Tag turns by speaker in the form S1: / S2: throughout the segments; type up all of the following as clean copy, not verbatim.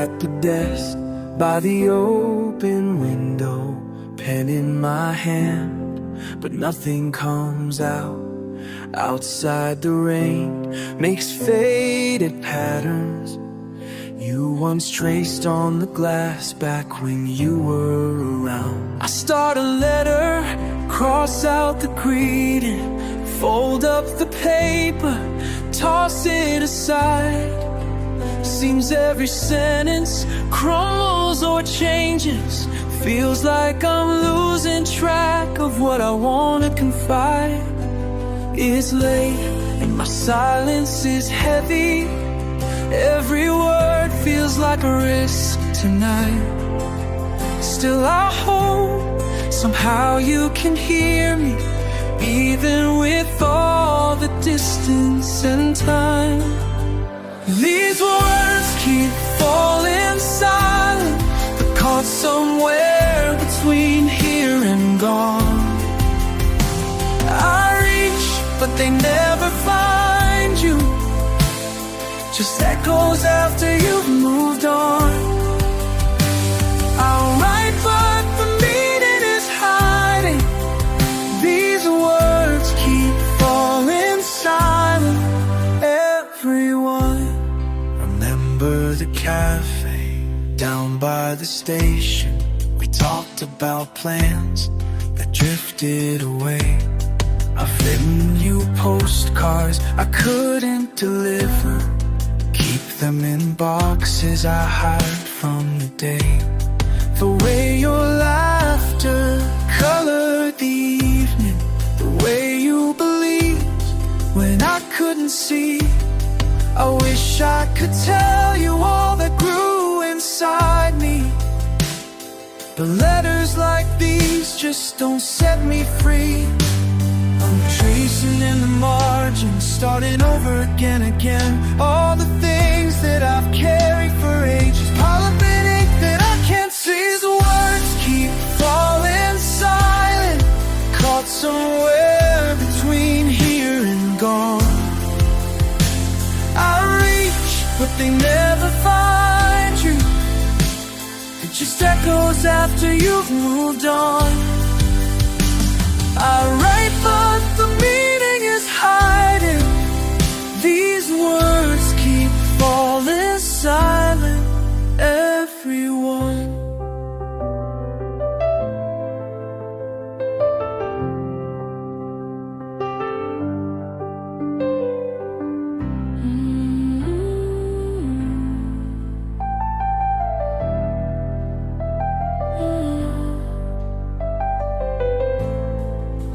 S1: at the desk by the open window, pen in my hand, but nothing comes out. Outside the rain makes faded patterns you once traced on the glass back when you were around. I start a letter, cross out the greeting, fold up the paper, toss it aside. Seems every sentence crumbles or changes. Feels like I'm losing track of what I want to confide. It's late and my silence is heavy. Every word feels like a risk tonight. Still I hope somehow you can hear me, even with all the distance and time. These words keep falling silent, but caught somewhere between here and gone. I reach, but they never find you. Just echoes after you've moved on. I'll write, but the meaning is hiding. These words keep falling silent. Everyone, remember the cafe down by the station? We talked about plans that drifted away. I've written you postcards I couldn't deliver, keep them in boxes I hide from the day. The way your laughter colored the evening, the way you believed when I couldn't see. I wish I could tell you all that grew inside me, but letters like these just don't set me free. I'm tracing in the margins, starting over again. All the things that I've carried for ages, pile up in ink that I can't see. These words keep falling silent, caught somewhere between here and gone. I reach, but they never find you. It just echoes after you've moved on. I write, but the meaning is hiding. These words keep falling silent. Everyone,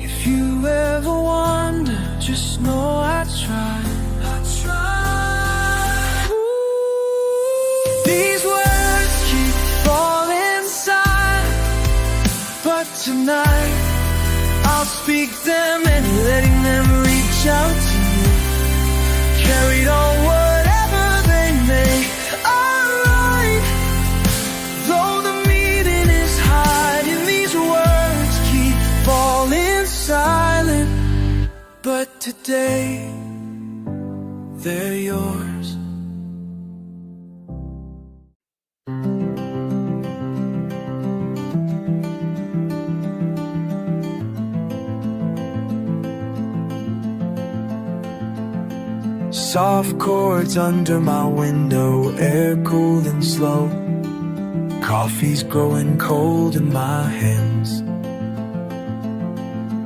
S1: if you ever wonder, just know I tried. These words keep falling silent, but tonight I'll speak them and letting them reach out to you. Carried on whatever they may. Alright, though the meaning is hiding, these words keep falling silent, but today they're yours. Soft chords under my window, air cool and slow. Coffee's growing cold in my hands.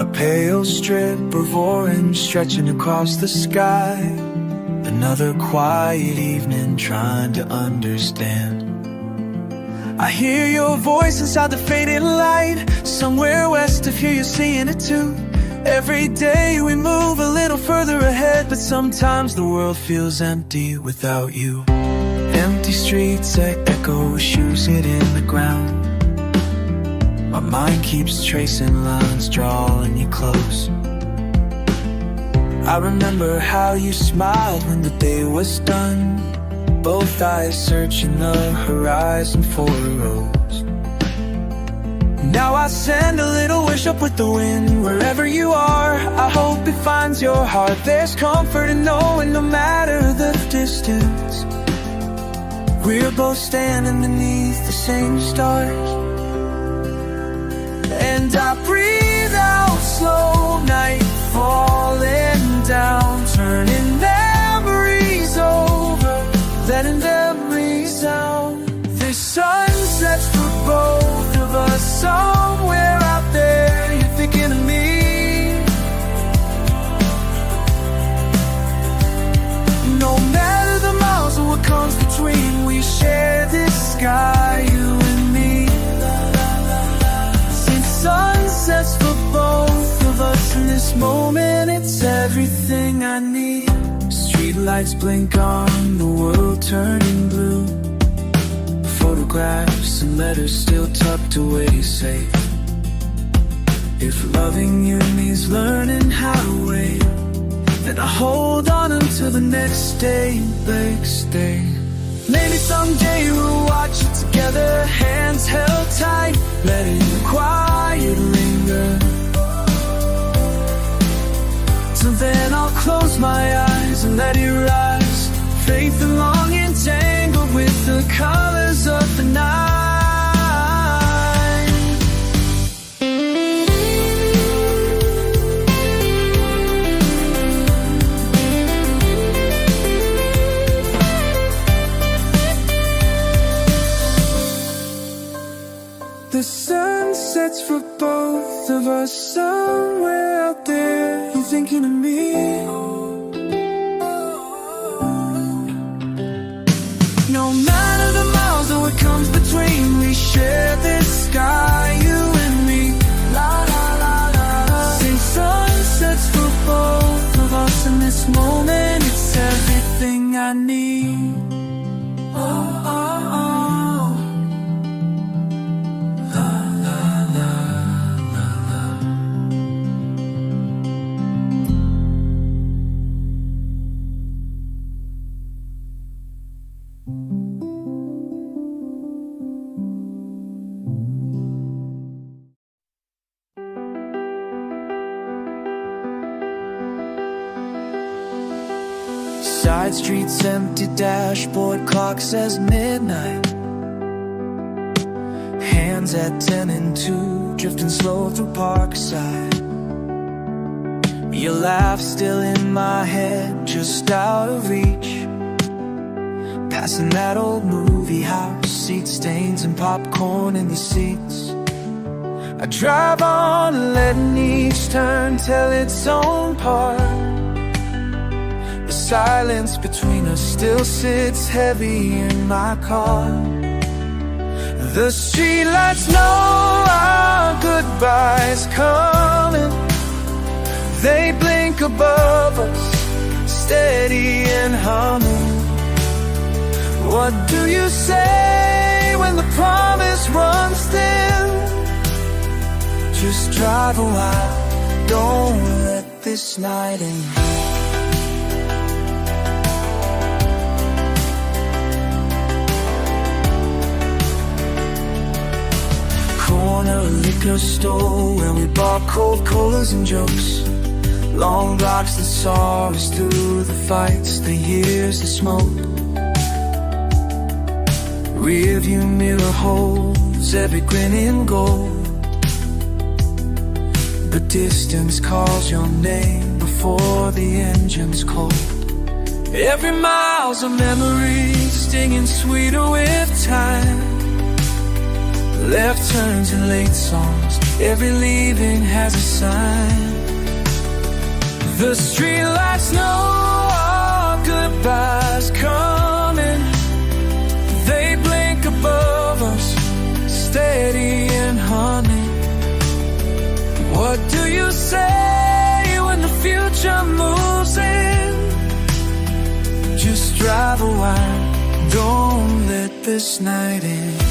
S1: A pale strip of orange stretching across the sky. Another quiet evening trying to understand. I hear your voice inside the fading light. Somewhere west of here you're seeing it too. Every day we move a little further ahead, but sometimes the world feels empty without you. Empty streets echo, shoes hit in the ground. My mind keeps tracing lines, drawing you close. I remember how you smiled when the day was done, both eyes searching the horizon for a rose. Now I send a little wish up with the wind. Wherever you are, I hope it finds your heart. There's comfort in knowing no matter the distance, We're both standing beneath the same stars, and I breathe out slow, night falling down, turning memories over, letting them resound. There's sunsets for both of us, somewhere out there, you're thinking of me. No matter the miles or what comes between, we share this sky, you and me. Sing sunsets for both of us in this moment, it's everything I need. Streetlights blink on, the world turning blue. Photographs and letters still tucked away safe. If loving you means learning how to wait, then I hold on until the next day, next day. Maybe someday we'll watch it together, hands held tight, letting the quiet linger. Till then I'll close my eyes and let it rise, faith and longing tangled with the colors of the night. The sun sets for both of us, somewhere out there, you're thinking of me. No matter the miles or what comes between, we share this sky, you and me. La la la la. Sing sunsets for both of us in this moment, it's everything I need. Oh, oh, oh. Side streets empty, dashboard clock says midnight. Hands at 10 and 2, drifting slow through Parkside. Your laugh still in my head, just out of reach. Passing that old movie house, seat stains and popcorn in the seats. I drive on, letting each turn tell its own part. The silence between us still sits heavy in my car. The streetlights know our goodbye's coming. They blink above us, steady and humming. What do you say when the promise runs thin? Just drive a while, don't let this night end. Corner liquor store where we bought cold colas and jokes. Long blocks that saw us through the fights, the years, the smoke. Rearview mirror holds every grin in gold, but distance calls your name before the engine's cold. Every mile's a memory, stinging sweeter with time. Left turns and late songs, every leaving has a sign. The streetlights know our goodbye's coming. They blink above us, steady and humming. What do you say when the future moves in? Just drive a while, don't let this night end.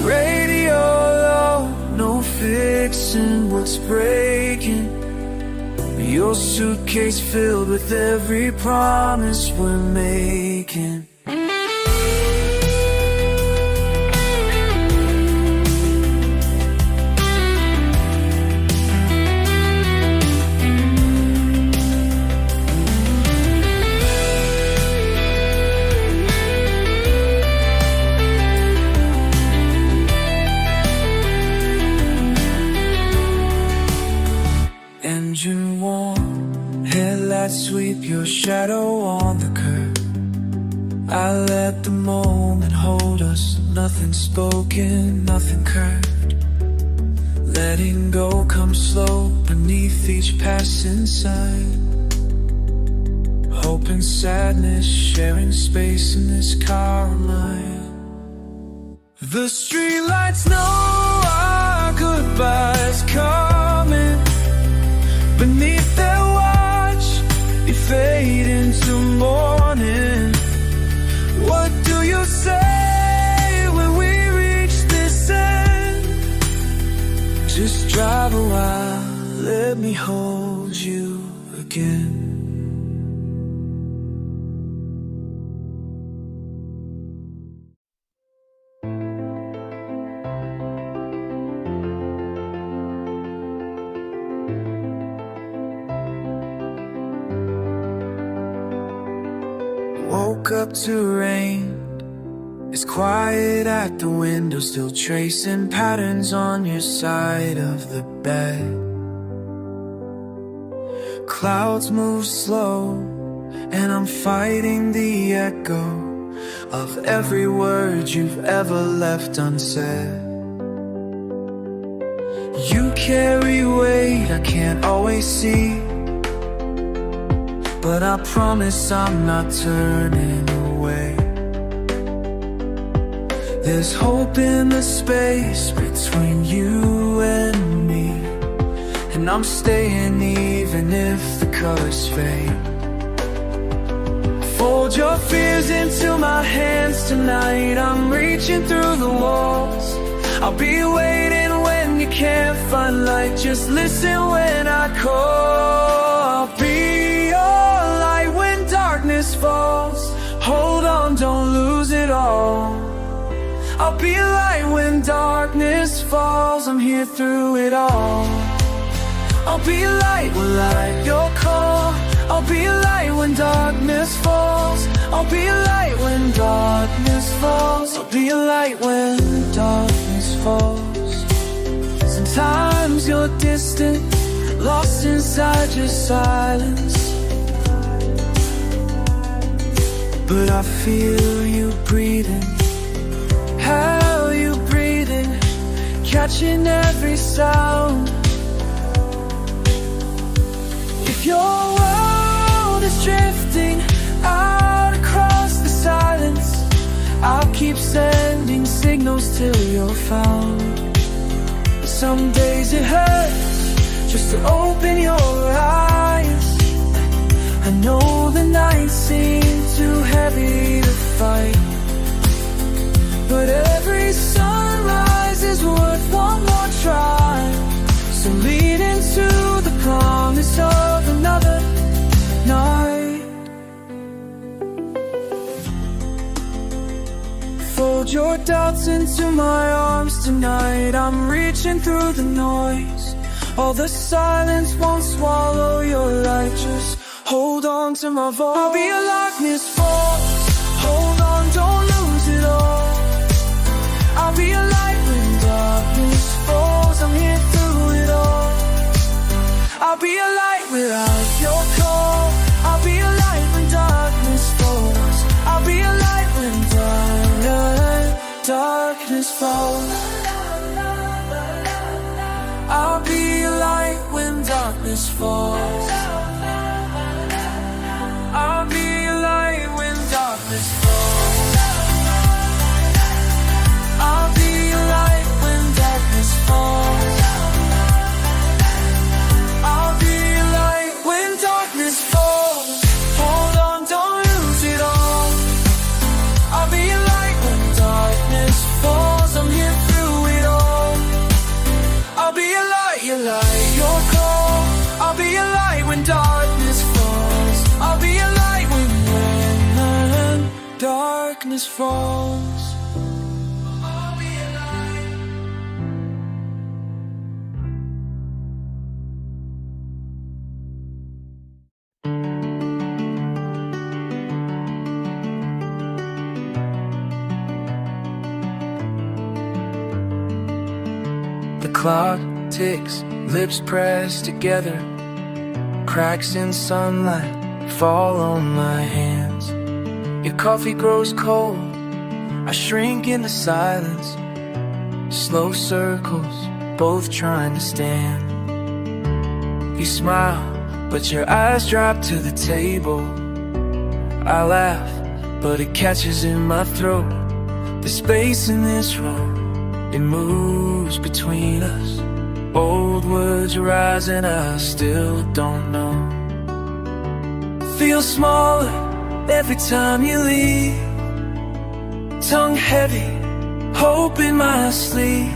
S1: Radio low, no fixing what's breaking. Your suitcase filled with every promise we're making. streetlights sweep your shadow on the curb. I let the moment hold us, nothing spoken, nothing curved. Letting go comes slow beneath each passing sign. Hope and sadness sharing space in this car of mine. The streetlights know our goodbyes coming. Beneath their watch, they fade into morning. What do you say when we reach this end? Just drive a while, let me hold you again. Woke up to rain. It's quiet at the window, still tracing patterns on your side of the bed. Clouds move slow, and I'm fighting the echo of every word you've ever left unsaid. You carry weight I can't always see, but I promise I'm not turning away. There's hope in the space between you and me, and I'm staying even if the colors fade. Fold your fears into my hands tonight. I'm reaching through the walls. I'll be waiting when you can't find light. Just listen when I call. I'll be your light when darkness falls. Hold on, don't lose it all. I'll be a light when darkness falls. I'm here through it all. I'll be a light when light your call. I'll be a light when darkness falls. I'll be a light when darkness falls. I'll be a light when darkness falls. Sometimes you're distant, lost inside your silence, but I feel you breathing. How you breathing, catching every sound. If your world is drifting out across the silence, I'll keep sending signals till you're found. Some days it hurts just to open your eyes. I know the nights seem too heavy to fight, but every sunrise is worth one more try. So lead into the promise of another night. Fold your doubts into my arms tonight. I'm reaching through the noise. All the silence won't swallow your light. Just hold on to my voice. I'll be a darkness falls. Hold on, don't lose it all. I'll be a light when darkness falls. I'm here through it all. I'll be a light without your call. I'll be a light when darkness falls. I'll be a light when darkness falls. I'll be a light when darkness falls. I'll be a light when darkness falls. I'll be a light when darkness falls. I'll be a light when darkness falls. Hold on, don't lose it all. I'll be a light when darkness falls. I'm here through it all. I'll be a light, your light, your call. I'll be a light when darkness falls. I'll be a light when darkness falls. The clock ticks, lips pressed together, cracks in sunlight fall on my hands. Your coffee grows cold, I shrink into silence. Slow circles, both trying to stand. You smile, but your eyes drop to the table. I laugh, but it catches in my throat. The space in this room, it moves between us. Old words rise and I still don't know. Feel smaller every time you leave. Tongue heavy, hope in my sleep.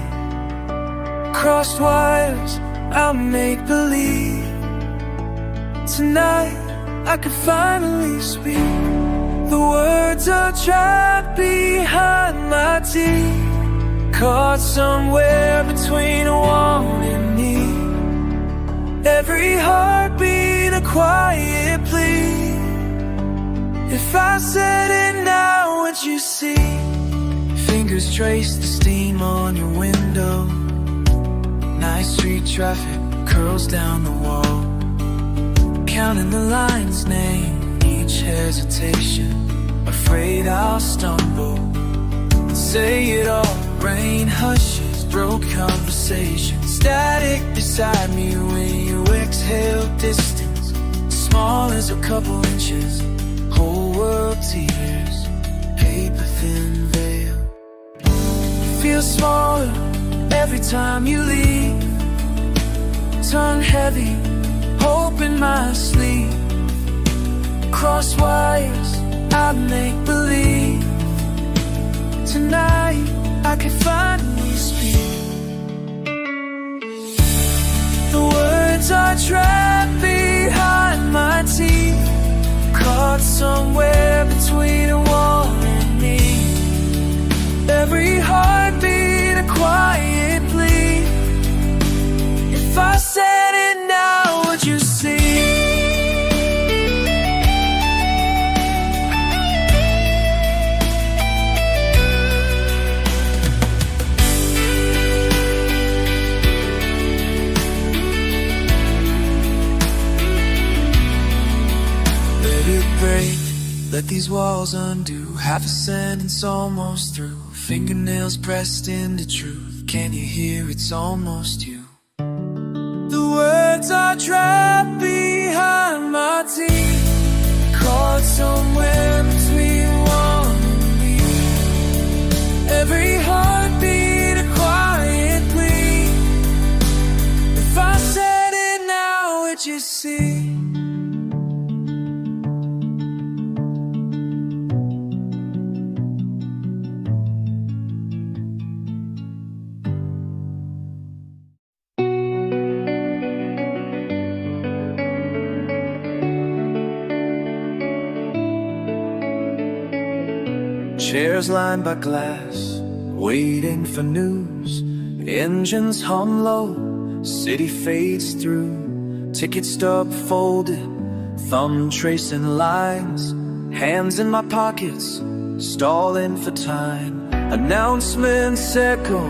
S1: Crossed wires, I'll make believe. Tonight, I can finally speak. The words are trapped behind my teeth, caught somewhere between a want and need. Every heartbeat a quiet plea. If I said it now, would you see? Fingers trace the steam on your window. Night street traffic curls down the wall. Counting the lines, name each hesitation. Afraid I'll stumble, say it all. Rain hushes, broke conversation. Static beside me when you exhale. Distance, small as a couple inches. Whole world tears, paper thin veil. Feel smaller every time you leave. Tongue heavy, hope in my sleep. Cross wires, I make believe. Tonight, I can finally speak. The words are trapped behind my teeth, caught somewhere between a want and need. Every heartbeat a quiet plea. If I said it now, would you see? Let these walls undo. Half a sentence almost through. Fingernails pressed into truth. Can you hear it's almost you? The words are trapped behind my teeth, caught somewhere between one and me. Every heartbeat a quiet plea. If I said it now, would you see? Chairs lined by glass, waiting for news. Engines hum low, city fades through. Ticket stub folded, thumb tracing lines. Hands in my pockets, stalling for time. Announcements echo,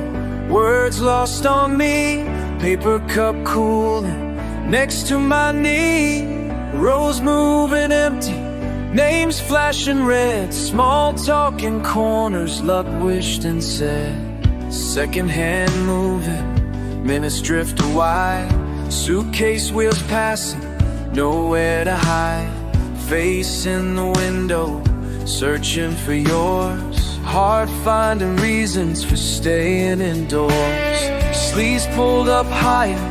S1: words lost on me. Paper cup cooling next to my knee. Rows moving empty, names flashing red. Small talk in corners, luck wished and said. Second hand moving, minutes drift wide. Suitcase wheels passing, nowhere to hide. Face in the window, searching for yours. Hard finding reasons for staying indoors. Sleeves pulled up higher,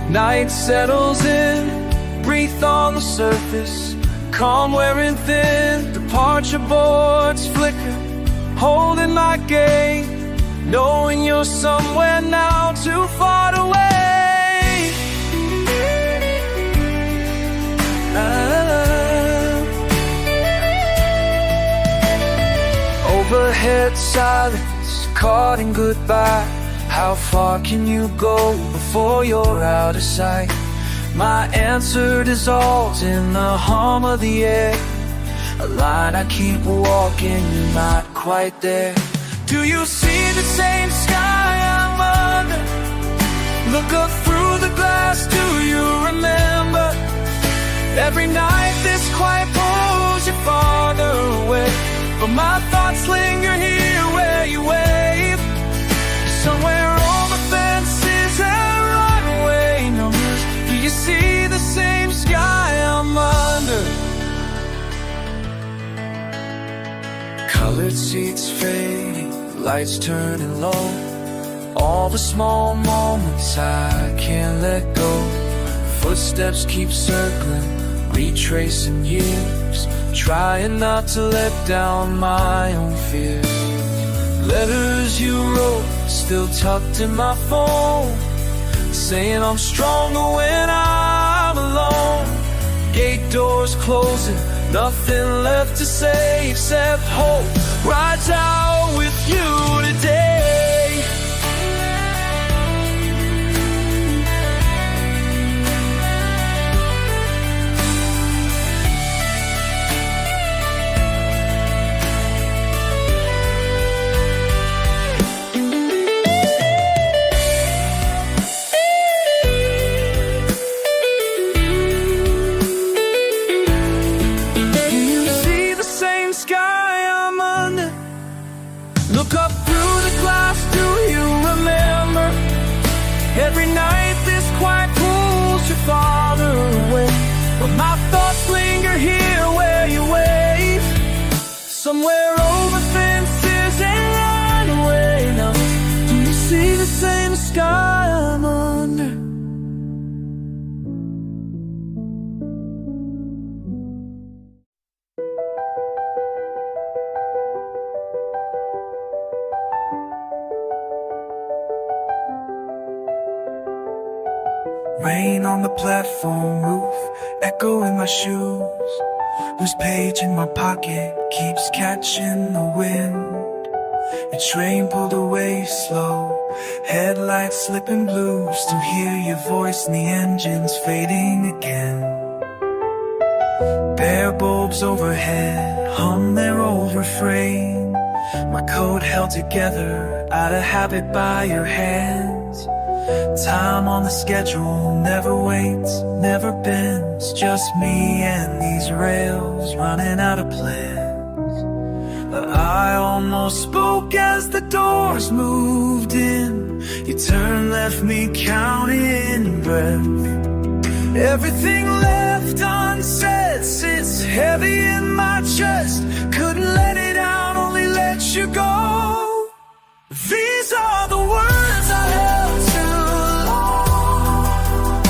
S1: night settles in. Breathe on the surface, calm wearing thin. Departure boards flicker, holding my gate. Knowing you're somewhere now, too far away. Overhead silence, caught in goodbye. How far can you go before you're out of sight? My answer dissolves in the hum of the air. A line I keep walking, you're not quite there. Do you see the same sky I'm under? Look up through the glass, do you remember? fading, lights turning low. All the small moments I can't let go. Footsteps keep circling, retracing years, trying not to let down my own fears. Letters you wrote, still tucked in my phone, saying I'm stronger when I'm alone. Gate doors closing, nothing left to say except hope rides out with you today. Look up through the glass, do you remember? Every night this quiet pulls you farther away, but my thoughts linger here where you wave. Somewhere over fences and run away now. Do you see the same sky I'm under? Rain on the platform roof, echo in my shoes. Loose page in my pocket keeps catching the wind. A train pulled away slow, headlights slipping blue. Still hear your voice in the engines fading again. Bare bulbs overhead hum their old refrain. My coat held together out of habit by your hands. Time on the schedule never waits, never bends. Just me and these rails running out of plans. But I almost spoke as the doors moved in. You turned, left me counting breath. Everything left unsaid sits heavy in my chest. Couldn't let it out, only let you go. These are the words I held too long,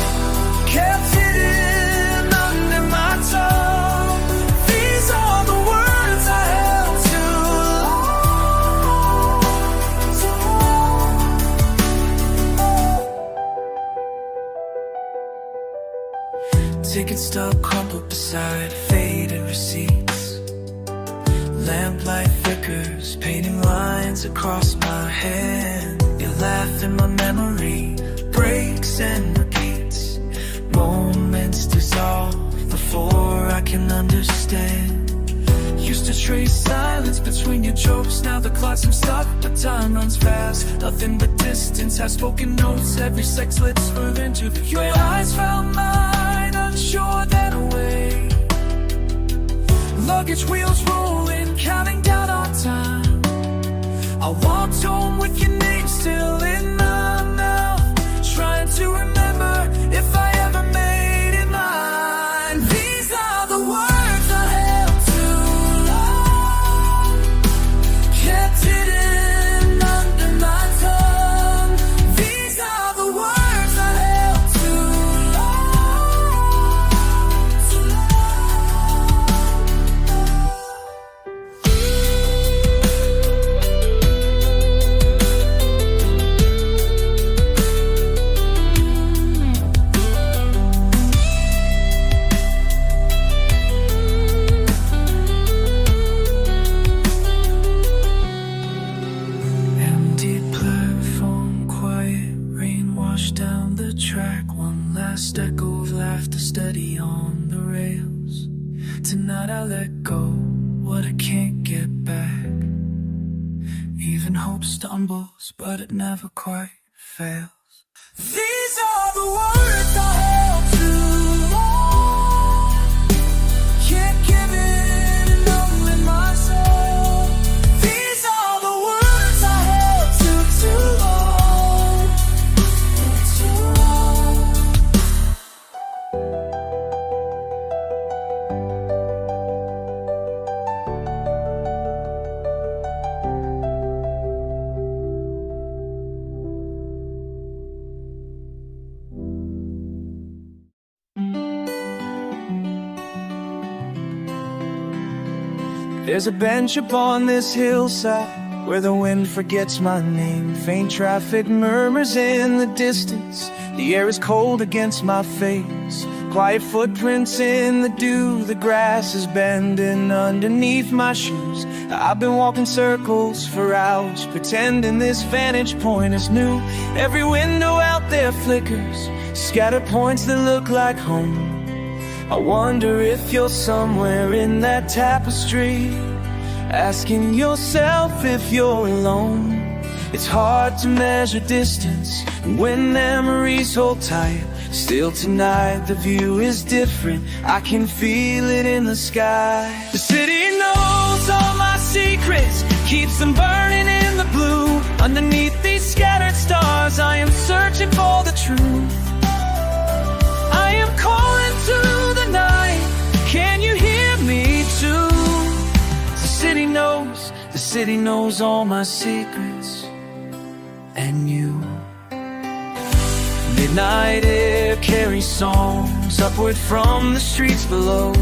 S1: kept hidden under my tongue. These are the words I held too long. Ticket stub crumpled beside faded receipts. Lamplight flickers, painting lines across my hand. You laugh in my memory, breaks and repeats. Moments dissolve before I can understand. Used to trace silence between your jokes. Now the clocks have stopped, but time runs fast. Nothing but distance, have spoken notes. Every sex lit swerve into the your eyes found mine, unsure then away. Luggage wheels rolling, counting down our time. I walked home with your name still in my mouth, trying to remember if I ever made it mine. These are the words I held too long, kept hidden under my tongue. These are the words I held too long, too long. Empty platform, quiet rain washed down the track. One last echo of laughter steady on the rails. Tonight I let go what I can't get back. Even hope stumbles, but it never quite fails. These are the words I held too long, can't give it a numb in my soul. These are the words I held too long, too long. There's a bench upon this hillside where the wind forgets my name. Faint traffic murmurs in the distance. The air is cold against my face. Quiet footprints in the dew. The grass is bending underneath my shoes. I've been walking circles for hours, pretending this vantage point is new. Every window out there flickers, scattered points that look like home. I wonder if you're somewhere in that tapestry, asking yourself if you're alone. It's hard to measure distance when memories hold tight. Still tonight the view is different. I can feel it in the sky. The city knows all my secrets, keeps them burning in the blue. Underneath these scattered stars I am searching for the truth. I am calling to the night. Can you hear me too? The city knows all my secrets, and you. Midnight air carries songs upward from the streets below.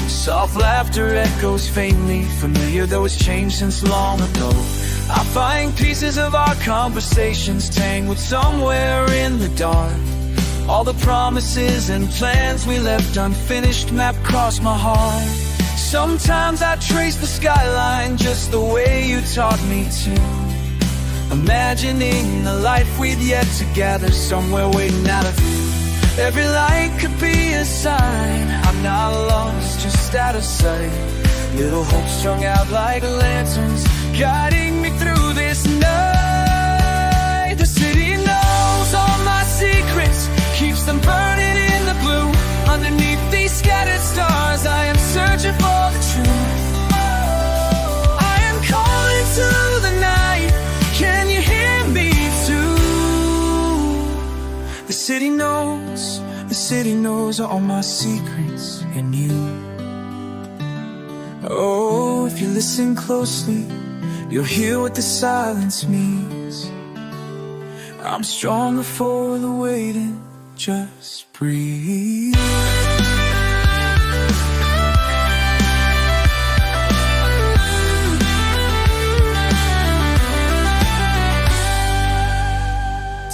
S1: Soft laughter echoes faintly familiar, though it's changed since long ago. I find pieces of our conversations tangled somewhere in the dark. All the promises and plans we left unfinished map cross my heart. Sometimes I trace the skyline just the way you taught me to, imagining the life we'd yet to gather somewhere waiting out of view. Every light could be a sign I'm not lost, just out of sight. Little hopes strung out like lanterns, guiding me through this night. The city knows all my secrets, keeps them burning in the blue. Underneath these scattered stars I am searching for the truth. I am calling to the night. Can you hear me too? The city knows all my secrets, and you. Oh, if you listen closely, you'll hear what the silence means. I'm stronger for the waiting, just breathe.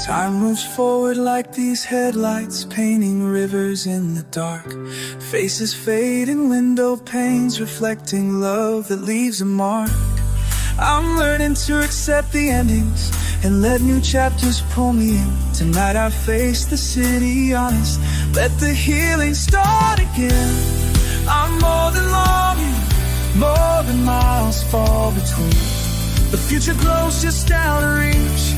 S1: Time moves forward like these headlights, painting rivers in the dark. Faces fade in window panes, reflecting love that leaves a mark. I'm learning to accept the endings and let new chapters pull me in. Tonight I face the city honest, let the healing start again. I'm more than longing, more than miles fall between. The future glows just out of reach,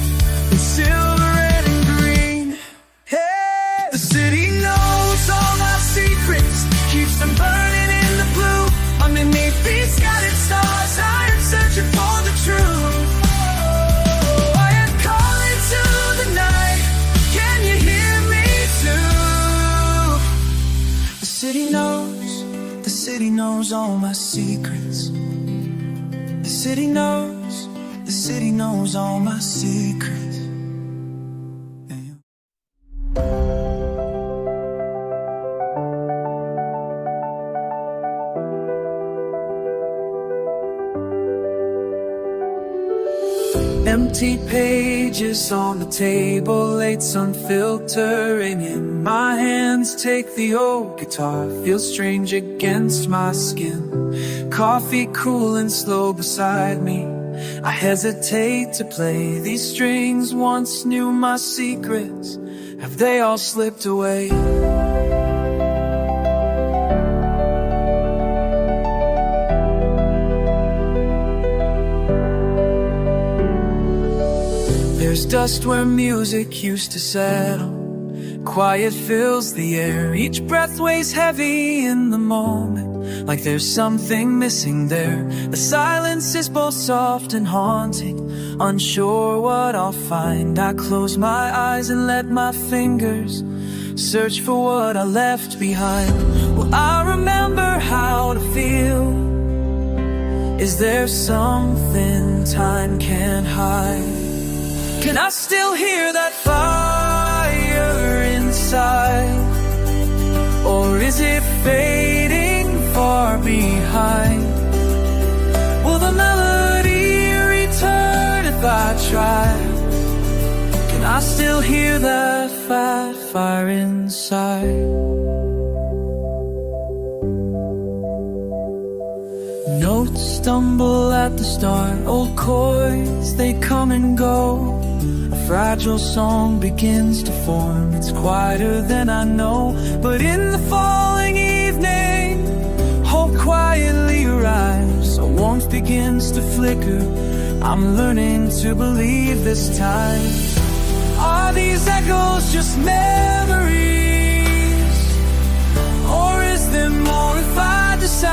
S1: in silver, red, and green. Hey, the city knows all my secrets, keeps them burning in the blue. Underneath these scattered stars I am searching for the truth. I am calling to the night. Can you hear me too? The city knows all my secrets. The city knows all my secrets. Empty pages on the table, late's unfiltering in my hands. Take the old guitar, feels strange against my skin. Coffee cool and slow beside me, I hesitate to play. These strings once knew my secrets, have they all slipped away? There's dust where music used to settle. Quiet fills the air. Each breath weighs heavy in the moment, like there's something missing there. The silence is both soft and haunting, unsure what I'll find. I close my eyes and let my fingers search for what I left behind. Will I remember how to feel? Is there something time can't hide? Can I still hear that fire inside? Or is it fading far behind? still hear that fire inside. Notes stumble at the start, old chords, they come and go. A fragile song begins to form, it's quieter than I know. But in the falling evening, hope quietly arrives. A warmth begins to flicker, I'm learning to believe this time. Are these echoes just memories? Or is there more if I decide?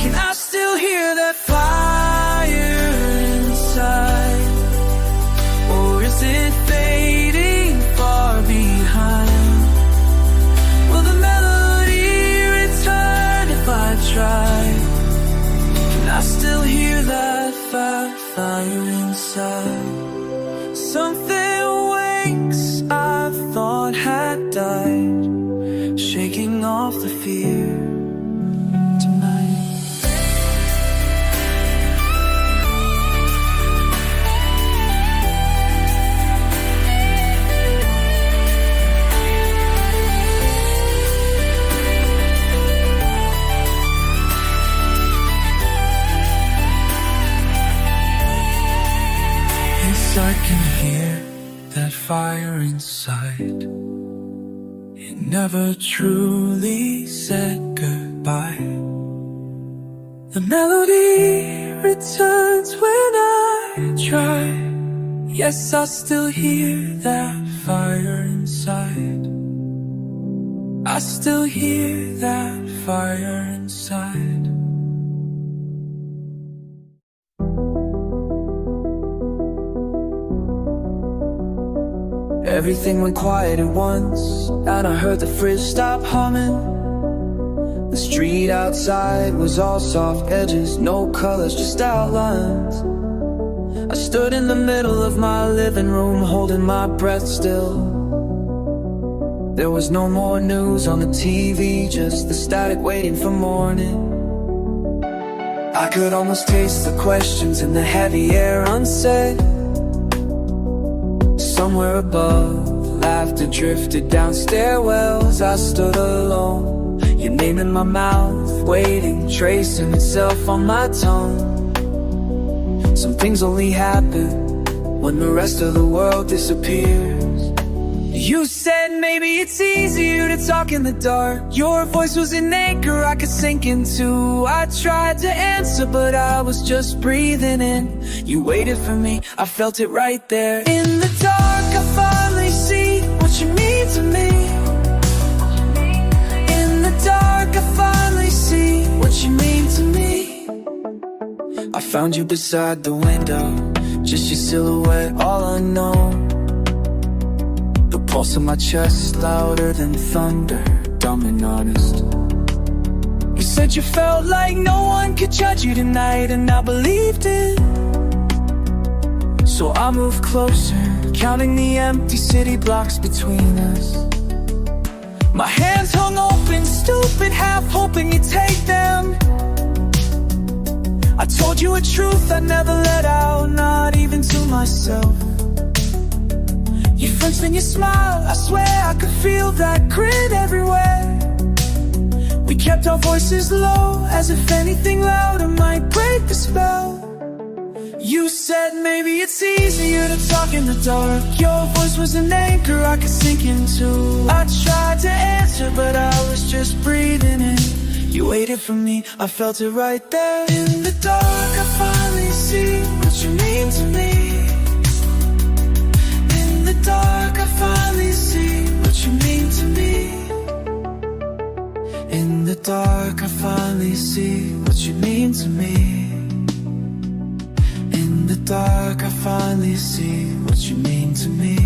S1: Can I still hear that fire inside? Or is it fading far behind? Will the melody return if I try? Can I still hear that fire inside? Something wakes I thought had died, shaking off the fear tonight. Yes, I can hear that fire inside. It never truly said goodbye. The melody returns when I try. Yes, I still hear that fire inside. I still hear that fire inside. Everything went quiet at once, and I heard the fridge stop humming. The street outside was all soft edges, no colors, just outlines. I stood in the middle of my living room, holding my breath still. There was no more news on the TV, just the static waiting for morning. I could almost taste the questions in the heavy air unsaid. Somewhere above, laughter drifted down stairwells. I stood alone, your name in my mouth, waiting, tracing itself on my tongue. Some things only happen when the rest of the world disappears. You said maybe it's easier to talk in the dark. Your voice was an anchor I could sink into. I tried to answer, but I was just breathing in. You waited for me, I felt it right there. In the dark, I finally see what you mean to me. In the dark, I finally see what you mean to me. I found you beside the window, just your silhouette, all unknown. The pulse in my chest louder than thunder, dumb and honest. You said you felt like no one could judge you tonight, and I believed it. So I moved closer, counting the empty city blocks between us. My hands hung open, stupid, half hoping you'd take them. I told you a truth I never let out, not even to myself. You flinched and you smiled, I swear I could feel that grin everywhere. We kept our voices low, as if anything louder might break the spell. You said maybe it's easier to talk in the dark. Your voice was an anchor I could sink into. I tried to answer, but I was just breathing in. You waited for me, I felt it right there. In the dark, I finally see what you mean to me. In the dark, I finally see what you mean to me. In the dark, I finally see what you mean to me. In the dark, I finally see what you mean to me.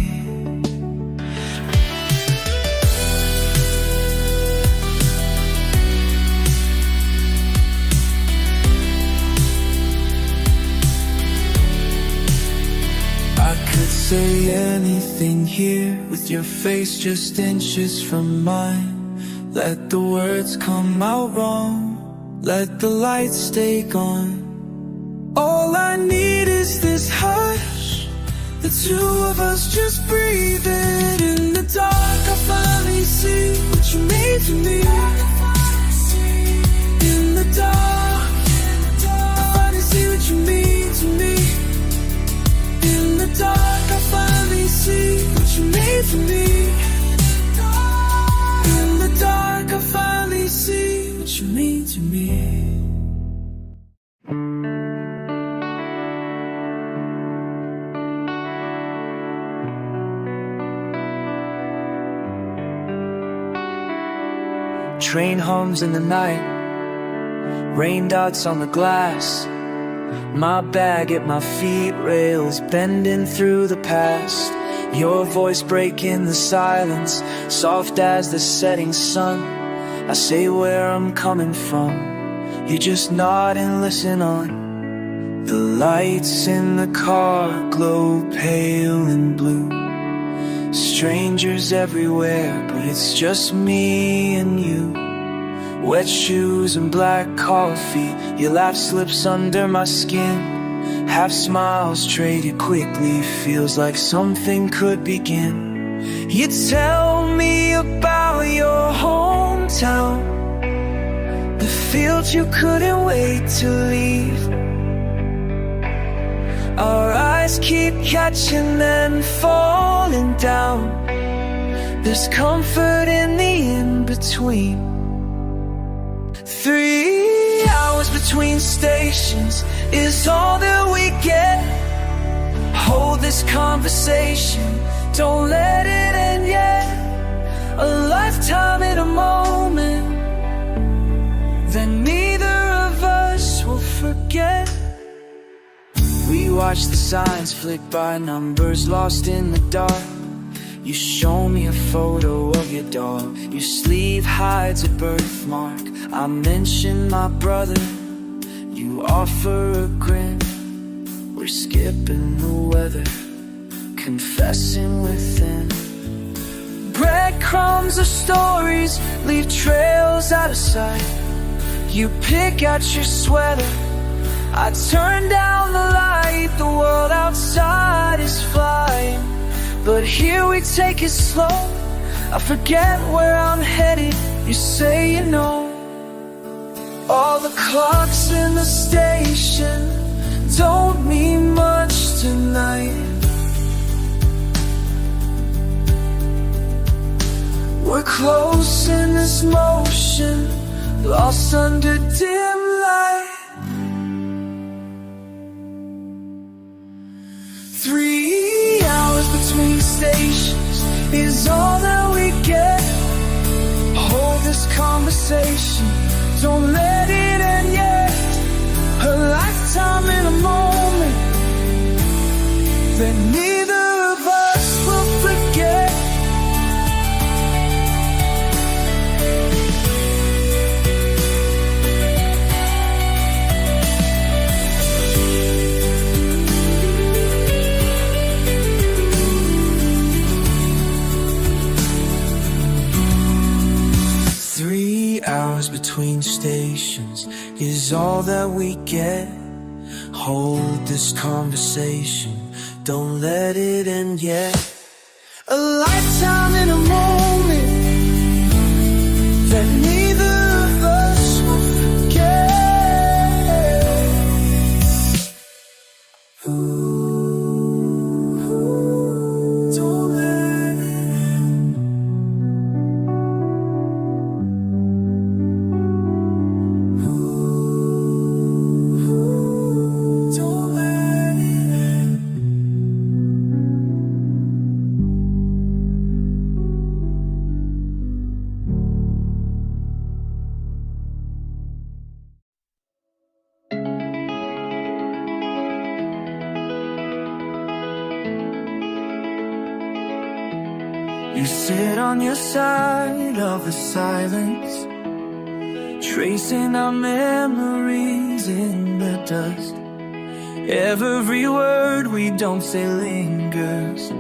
S1: I could say anything here, with your face just inches from mine. Let the words come out wrong, let the lights stay gone. All I need is this hush the two of us just breathing. In the dark I finally see what you made to me. In the dark I finally see what you mean to me. In the dark I finally see what you made to me. In the dark I finally see what you mean to me.
S2: Train hums in the night, rain dots on the glass. My bag at my feet, rails bending through the past. Your voice breaking the silence, soft as the setting sun. I say where I'm coming from, you just nod and listen on. The lights in the car glow pale and blue. Strangers everywhere, but it's just me and you. Wet shoes and black coffee, your laugh slips under my skin. Half smiles traded quickly, feels like something could begin. You tell me about your hometown, the fields you couldn't wait to leave. Our eyes keep catching and falling down. There's comfort in the in-between. 3 hours between stations is all that we get. Hold this conversation, don't let it end yet. A lifetime in a moment that neither of us will forget. We watch the signs flick by, numbers lost in the dark. You show me a photo of your dog, your sleeve hides a birthmark. I mention my brother, you offer a grin. We're skipping the weather, confessing within. Breadcrumbs of stories leave trails out of sight. You pick out your sweater, I turn down the light. The world outside is flying, but here we take it slow. I forget where I'm headed, you say you know. All the clocks in the station don't mean much tonight. We're close in this motion, lost under dim light. 3 hours between stations is all that we get. Hold this conversation, don't let it end yet. A lifetime in a moment that neither of us will forget. Hours between stations is all that we get. Hold this conversation, don't let it end yet. A lifetime in a moment that neither of us will forget. Don't let it end. You sit on your side of the silence, tracing our memories in the dust. Every word we don't say lingers,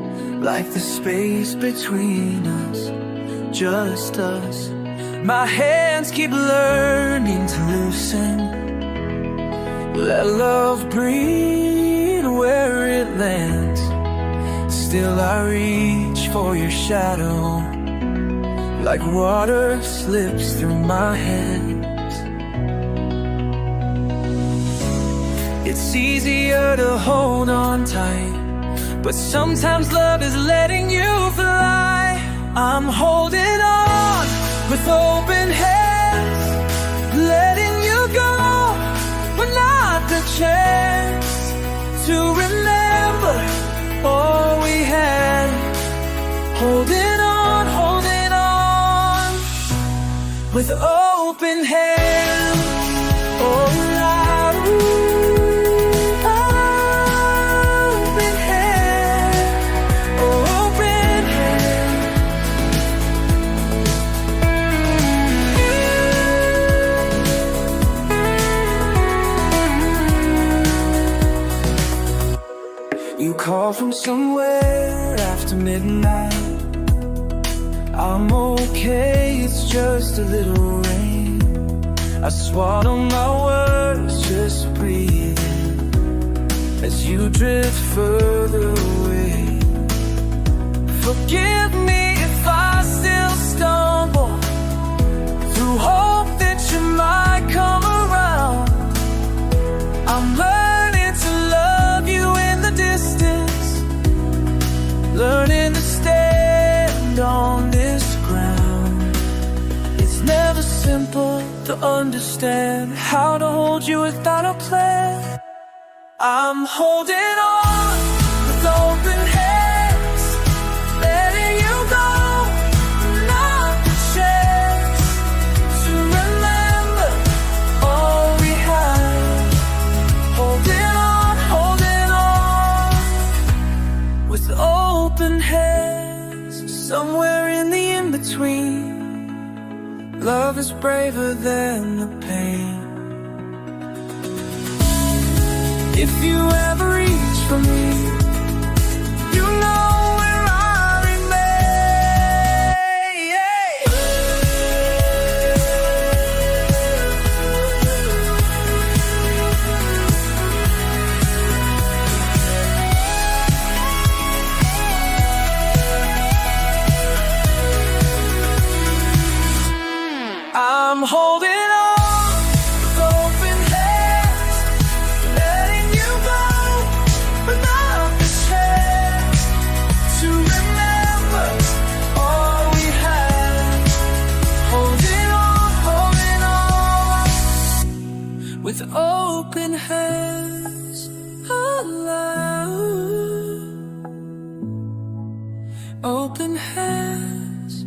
S2: like the space between us, just us. My hands keep learning to loosen, let love breathe where it lands. Still I reach for your shadow, like water slips through my hands. It's easier to hold on tight, but sometimes love is letting you fly. I'm holding on with open hands, letting you go, but not the chance to remember all we had. Holding on with open hands. Oh, open hands, open hands. You call from somewhere after midnight. I'm okay, it's just a little rain. I swallow my words, just breathing as you drift further away. Forgive me if I still stumble through hope that you might come around. I'm learning to love you in the distance, learning to stand on this ground. It's never simple to understand how to hold you without a plan. I'm holding on with open hands, letting you go, not the chance to remember all we had. Holding on with open hands. Somewhere in the in-between, love is braver than the pain. If you ever reach for me, you know where I I'm holding on with open hands, letting you go, but not the chance to remember all we had. Holding on with open hands. Open hands.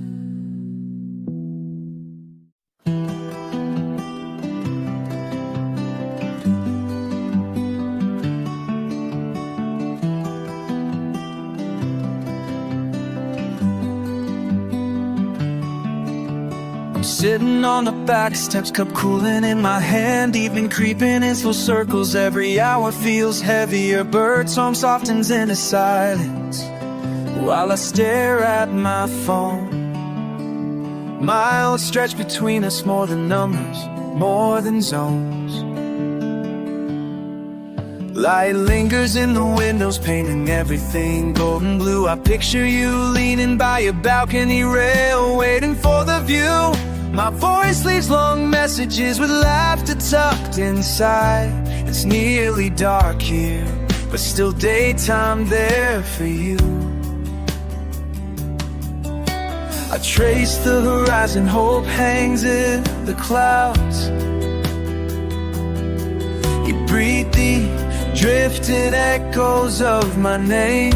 S2: Sitting on the back steps, cup cooling in my hand. Evening creeping in slow circles, every hour feels heavier. Bird song softens into silence while I stare at my phone. Miles stretch between us, more than numbers, more than zones. Light lingers in the windows, painting everything golden blue. I picture you leaning by your balcony rail, waiting for the view. My voice leaves long messages with laughter tucked inside. It's nearly dark here, but still daytime there for you. I trace the horizon, hope hangs in the clouds. You breathe deep, drifting echoes of my name.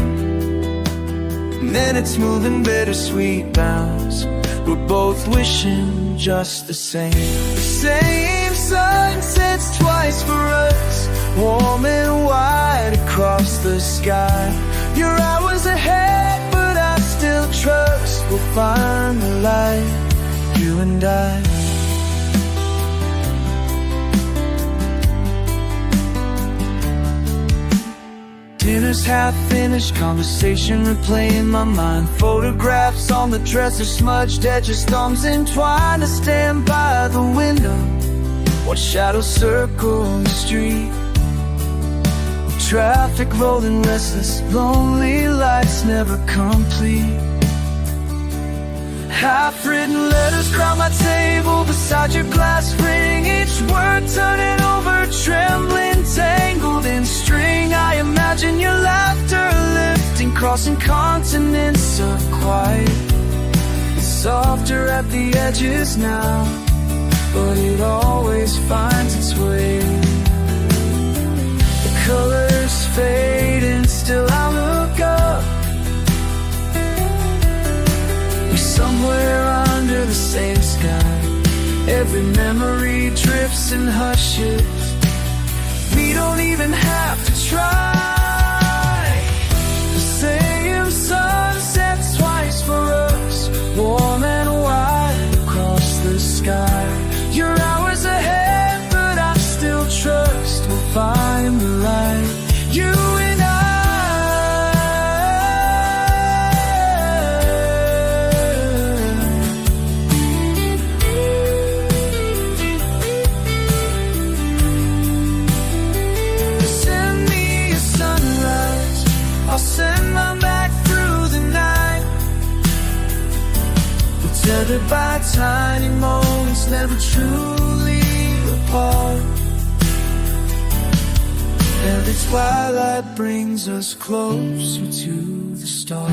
S2: And then it's moving bittersweet bounds. We're both wishing just the same. The same sun sets twice for us, warm and wide across the sky. You're hours ahead, but I still trust we'll find the light, you and I. Dinner's half finished, conversation replaying in my mind. Photographs on the dresser, smudged edges, thumbs entwined. I stand by the window, watch shadows circle the street. Traffic rolling restless, lonely lights never never complete. Half-written letters crowd my table beside your glass ring, each word turning over, trembling, tangled in string. I imagine your laughter lifting, crossing continents of quiet. It's softer at the edges now, but it always finds its way. The colors fade and still I look up. We're somewhere under the same sky. Every memory drifts and hushes. We don't even have to try. The same sun sets twice for us, warm and wide across the sky. You're hours ahead, but I still trust we'll find the light. You and I. Send me a sunrise, I'll send mine back through the night. We're tethered by tiny moments, never truly apart. Every twilight brings us closer to the stars.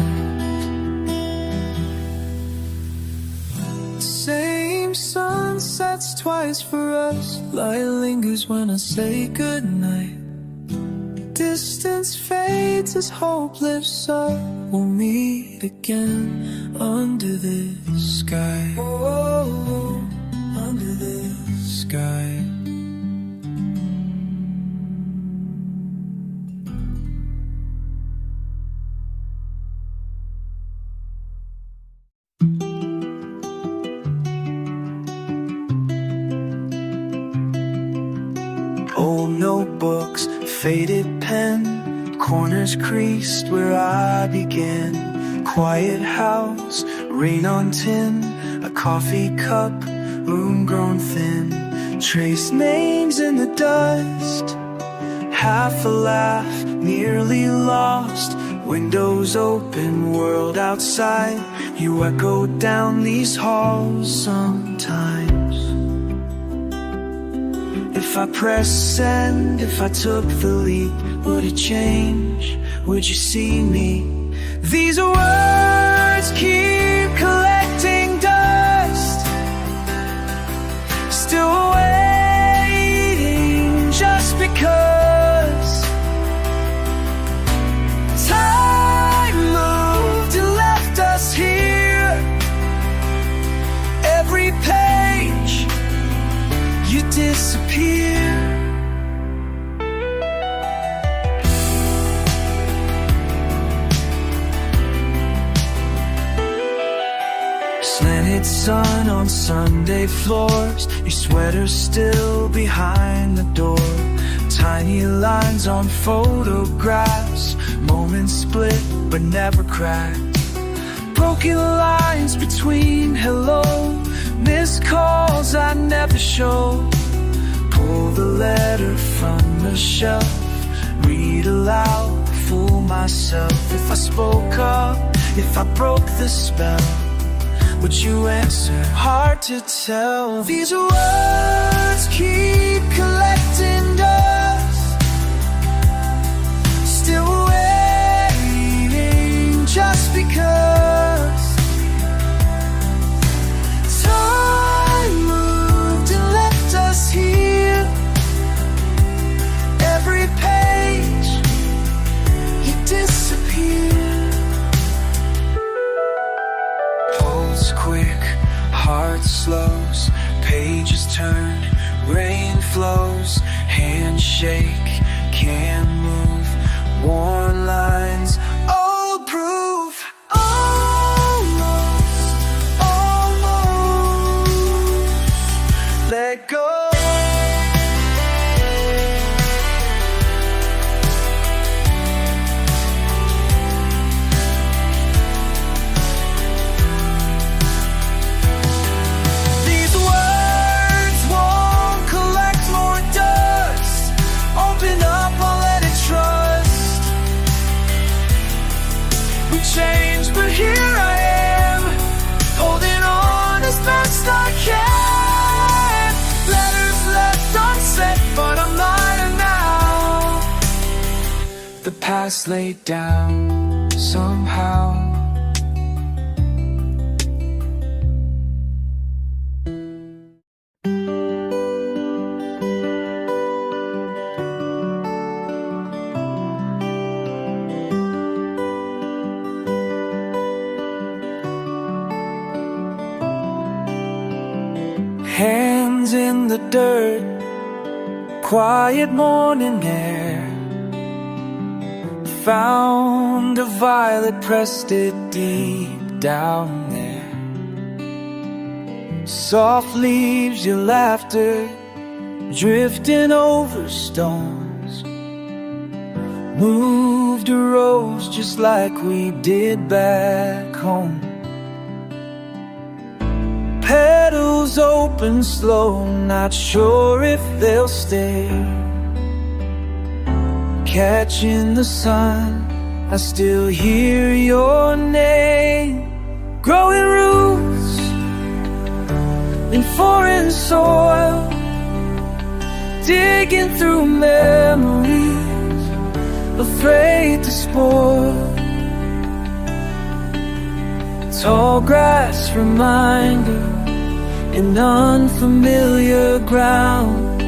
S2: Same sun sets twice for us. Light lingers when I say goodnight. Distance fades as hope lifts up. We'll meet again under this sky. Oh, under this sky. Old notebooks, faded pen, corners creased where I began. Quiet house, rain on tin, a coffee cup, room grown thin. Traced names in the dust, half a laugh, nearly lost. Windows open, world outside. You echo down these halls sometimes. If I press send, if I took the leap, would it change? Would you see me? These words keep collecting dust, still waiting just because. Time moved and left us here. Every page you disappear. Slanted sun on Sunday floors, your sweater still behind the door. Tiny lines on photographs, moments split but never cracked. Broken lines between hello, missed calls I never showed. Pull the letter from the shelf, read aloud, fool myself. If I spoke up, if I broke the spell, would you answer? Hard to tell. These words keep collecting dust, still waiting just because. Time moved and left us here. Every page you disappear. Pulse quick, heart slows, pages turn, rain flows, hands
S1: change, but here I am, holding on as best I can. Letters left unsent, but I'm lighter now. The past laid down somehow.
S2: Hands in the dirt, quiet morning air. Found a violet, pressed it deep down there. Soft leaves, your laughter, drifting over stones. Moved a rose just like we did back home. Petals open slow, not sure if they'll stay. Catching the sun, I still hear your name. Growing roots in foreign soil, digging through memories, afraid to spoil. Tall grass reminder in unfamiliar ground,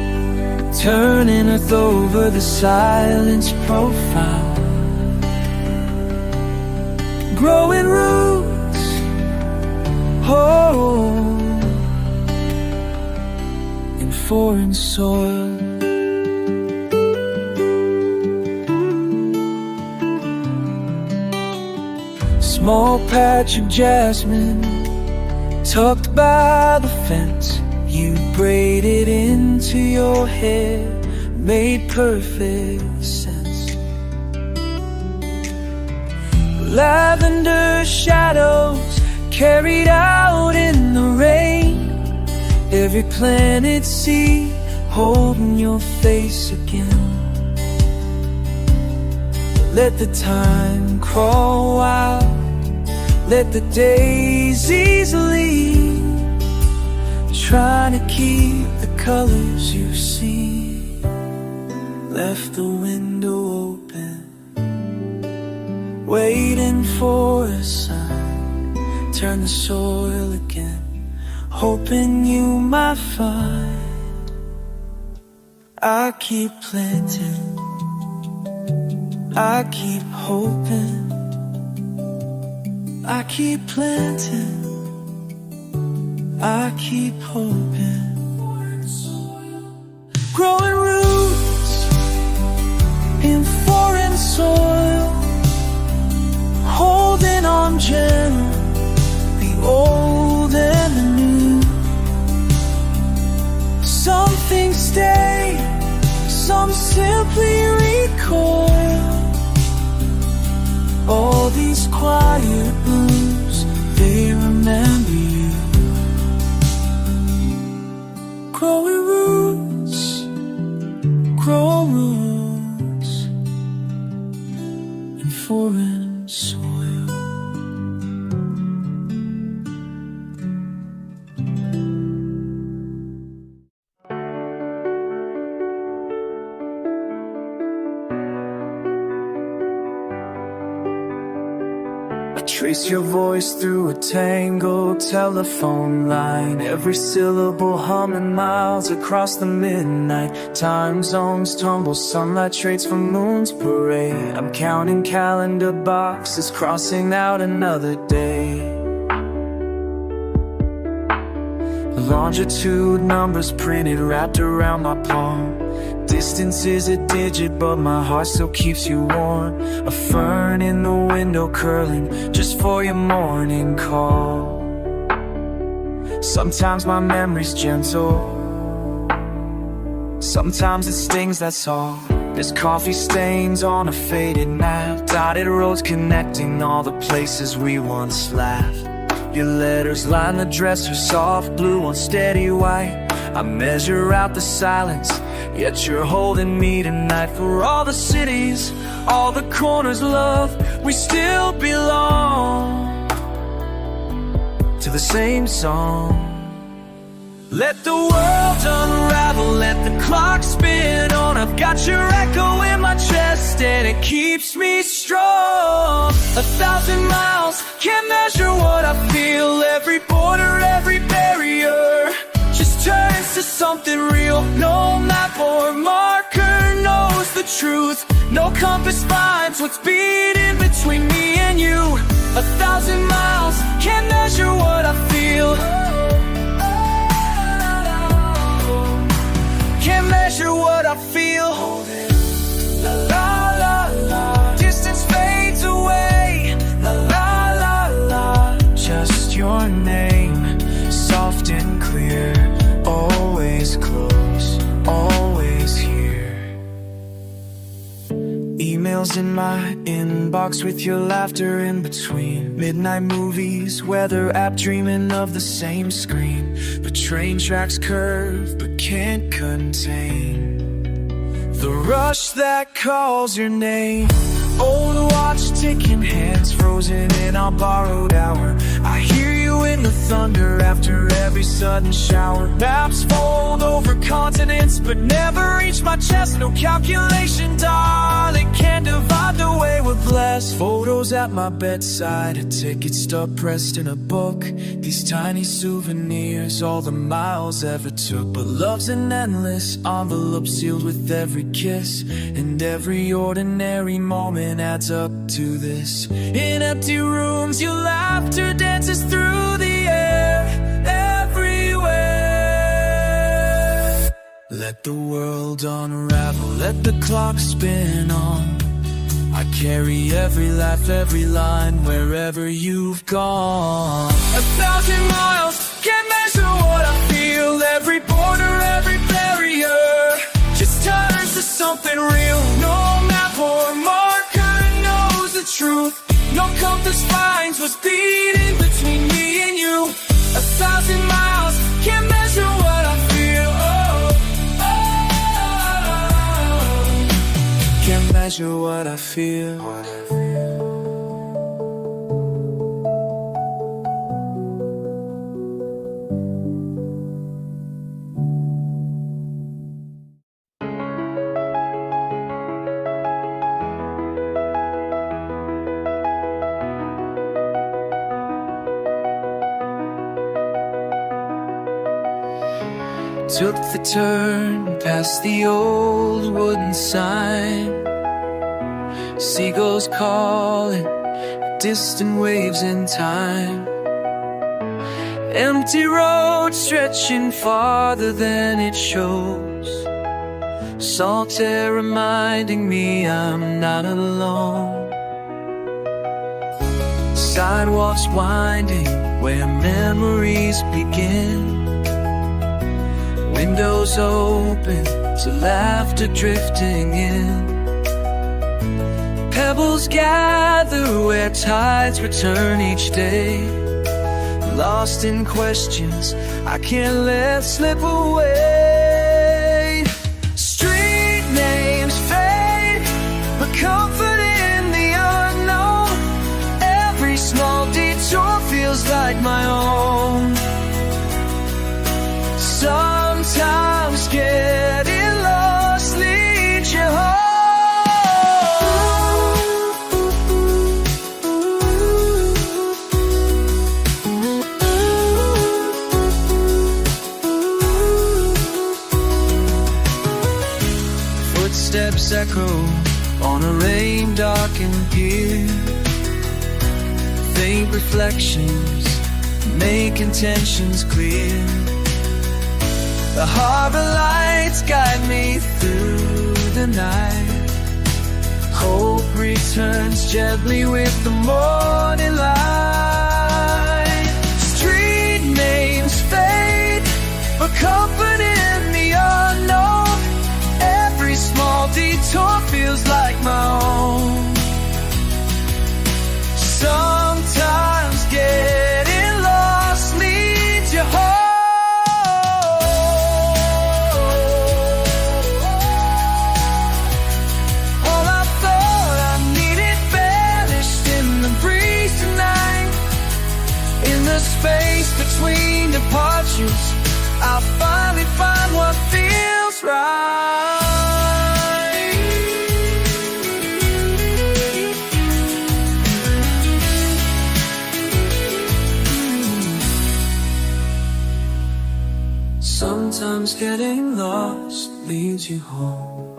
S2: turning earth over, the silence profound. Growing roots, oh, in foreign soil. Small patch of jasmine tucked by the fence, you braided into your hair, made perfect sense. Lavender shadows carried out in the rain, every planet see holding your face again. Let the time crawl wild, let the daisies leave, trying to keep the colors you see. Left the window open, waiting for a sign. Turn the soil again, hoping you might find. I keep planting, I keep hoping, I keep planting, I keep hoping. Growing roots in foreign soil, holding on gentle, the old and the new. Some things stay, some simply recoil. All these quiet blooms, they remember you. Growing roots, grow roots in foreign soil. Trace your voice through a tangled telephone line, every syllable humming miles across the midnight. Time zones tumble, sunlight trades for moon's parade. I'm counting calendar boxes, crossing out another day. Longitude numbers printed, wrapped around my palm. Distance is a digit, but my heart still keeps you warm. A fern in the window curling, just for your morning call. Sometimes my memory's gentle, sometimes it stings, that's all. There's coffee stains on a faded map, dotted roads connecting all the places we once laughed. Your letters line the dresser, soft blue on steady white. I measure out the silence, yet you're holding me tonight. For all the cities, all the corners, love, we still belong to the same song. Let the world unravel, let the clock spin on. I've got your echo in my chest and it keeps me strong. 1,000 miles can't measure what I feel. Every border, every barrier just turns to something real. No map or marker knows the truth. No compass finds what's beating between me and you. 1,000 miles can't measure what I feel. Can't measure what I feel. La la la la. Distance fades away. La la la la. Just your name, soft and clear. Always close, always here. Emails in my inbox with your laughter in between. Midnight movies, weather app, dreaming of the same screen. But train tracks curve, but can't contain the rush that calls your name. Old watch ticking, hands frozen in our borrowed hour. I hear you in the thunder after every sudden shower. Maps fold over continents but never reach my chest. No calculation, darling, can't divide the way we're blessed. Photos at my bedside, a ticket stub pressed in a book. These tiny souvenirs, all the miles ever took. But love's an endless envelope sealed with every kiss. And every ordinary moment adds up to this. In empty rooms, your laughter dances through the air. Everywhere. Let the world unravel, let the clock spin on. I carry every laugh, every line, wherever you've gone. 1,000 miles can't measure what I feel. Every border, every barrier just turns to something real. No map or marker knows the truth. No compass finds what's beating between me and you. 1,000 miles can't measure what I feel. Can't measure what I feel. Took the turn past the old wooden sign. Seagulls calling, distant waves in time. Empty road stretching farther than it shows. Salt air reminding me I'm not alone. Sidewalks winding where memories begin. Windows open to laughter drifting in. Pebbles gather where tides return each day. Lost in questions I can't let slip away. Street names fade, but comfort in the unknown. Every small detour feels like my own. Sometimes getting lost leads you home. Footsteps echo on a rain-darkened pier. Faint reflections make intentions clear. The harbor lights guide me through the night. Hope returns gently with the morning light. Street names fade, but comfort in the unknown. Every small detour feels like my own. Sometimes getting lost leads you home.
S1: space between departures, I'll finally find what feels right. Sometimes getting lost leads you home.